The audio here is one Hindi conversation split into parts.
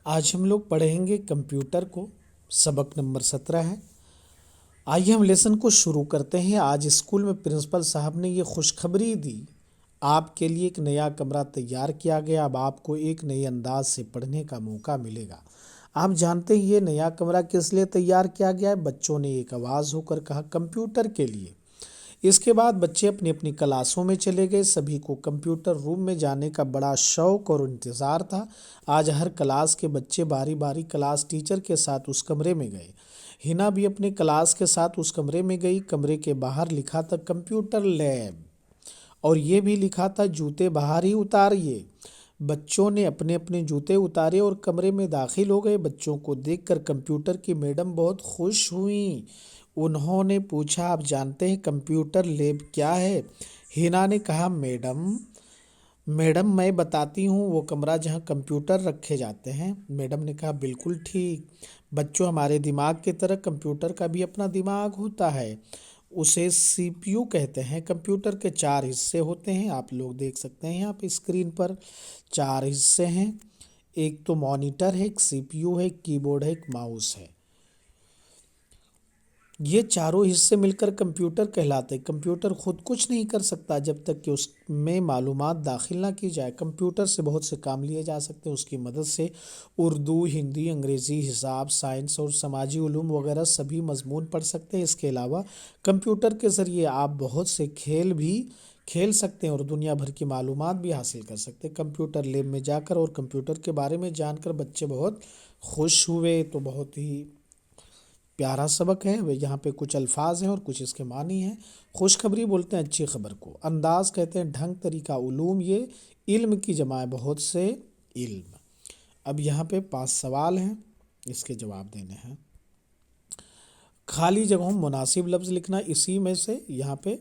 आज हम लोग पढ़ेंगे कंप्यूटर को। सबक नंबर 17 है। आइए हम लेसन को शुरू करते हैं। आज स्कूल में प्रिंसिपल साहब ने ये खुशखबरी दी, आपके लिए एक नया कमरा तैयार किया गया। अब आपको एक नए अंदाज से पढ़ने का मौका मिलेगा। आप जानते हैं ये नया कमरा किस लिए तैयार किया गया है? बच्चों ने एक आवाज़ होकर कहा, कंप्यूटर के लिए। इसके बाद बच्चे अपनी अपनी क्लासों में चले गए। सभी को कंप्यूटर रूम में जाने का बड़ा शौक और इंतज़ार था। आज हर क्लास के बच्चे बारी बारी क्लास टीचर के साथ उस कमरे में गए। हिना भी अपने क्लास के साथ उस कमरे में गई। कमरे के बाहर लिखा था कंप्यूटर लैब, और ये भी लिखा था जूते बाहर ही उतारिए। बच्चों ने अपने अपने जूते उतारे और कमरे में दाखिल हो गए। बच्चों को देखकर कंप्यूटर की मैडम बहुत खुश हुई। उन्होंने पूछा, आप जानते हैं कंप्यूटर लैब क्या है? हिना ने कहा, मैडम मैडम मैं बताती हूँ, वो कमरा जहाँ कंप्यूटर रखे जाते हैं। मैडम ने कहा, बिल्कुल ठीक बच्चों, हमारे दिमाग की तरह कंप्यूटर का भी अपना दिमाग होता है। उसे सीपीयू कहते हैं। कंप्यूटर के 4 हिस्से होते हैं, आप लोग देख सकते हैं यहाँ पे स्क्रीन पर 4 हिस्से हैं। एक तो मॉनिटर है, एक सीपीयू है, एक कीबोर्ड है, एक माउस है। ये चारों हिस्से मिलकर कंप्यूटर कहलाते हैं। कंप्यूटर खुद कुछ नहीं कर सकता जब तक कि उसमें मालूमात दाखिल ना की जाए। कंप्यूटर से बहुत से काम लिए जा सकते हैं। उसकी मदद से उर्दू, हिंदी, अंग्रेज़ी, हिसाब, साइंस और समाजी उलूम वगैरह सभी मजमून पढ़ सकते हैं। इसके अलावा कंप्यूटर के ज़रिए आप बहुत से खेल भी खेल सकते हैं और दुनिया भर की मालूमात भी हासिल कर सकते हैं। कंप्यूटर लैब में जाकर और कंप्यूटर के बारे में जानकर बच्चे बहुत खुश हुए। तो बहुत ही प्यारा सबक है। वे यहाँ पे कुछ अल्फाज हैं और कुछ इसके मानी हैं। खुशखबरी बोलते हैं अच्छी खबर को। अंदाज कहते हैं ढंग, तरीका, उलूम, ये इल्म की जमा है, बहुत से इल्म। अब यहाँ पे 5 सवाल हैं, इसके जवाब देने हैं। खाली जगहों में मुनासिब लफ्ज़ लिखना, इसी में से यहाँ पे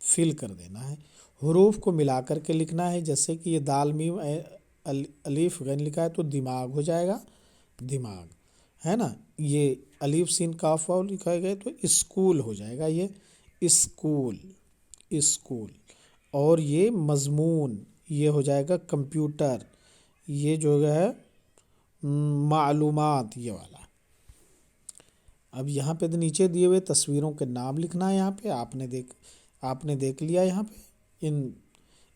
फिल कर देना है। हुरूफ को मिला कर के लिखना है, जैसे कि ये दाल मीम अलीफ गैन लिखा है तो दिमाग हो जाएगा, दिमाग, है ना। ये अलीफ सीन काफ वाव लिखा गया तो स्कूल हो जाएगा, ये स्कूल, स्कूल। और ये मजमून, ये हो जाएगा कंप्यूटर। ये जो है मालूमात, ये वाला। अब यहाँ पे नीचे दिए हुए तस्वीरों के नाम लिखना है। यहाँ पे आपने देख लिया। यहाँ पे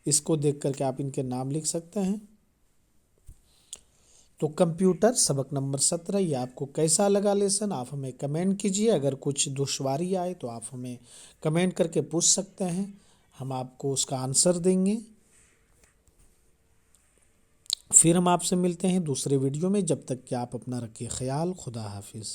इसको देख करके आप इनके नाम लिख सकते हैं। तो कंप्यूटर सबक नंबर 17, ये आपको कैसा लगा लेसन? आप हमें कमेंट कीजिए। अगर कुछ दुश्वारी आए तो आप हमें कमेंट करके पूछ सकते हैं, हम आपको उसका आंसर देंगे। फिर हम आपसे मिलते हैं दूसरे वीडियो में। जब तक कि आप अपना रखिए ख्याल। खुदा हाफिज़।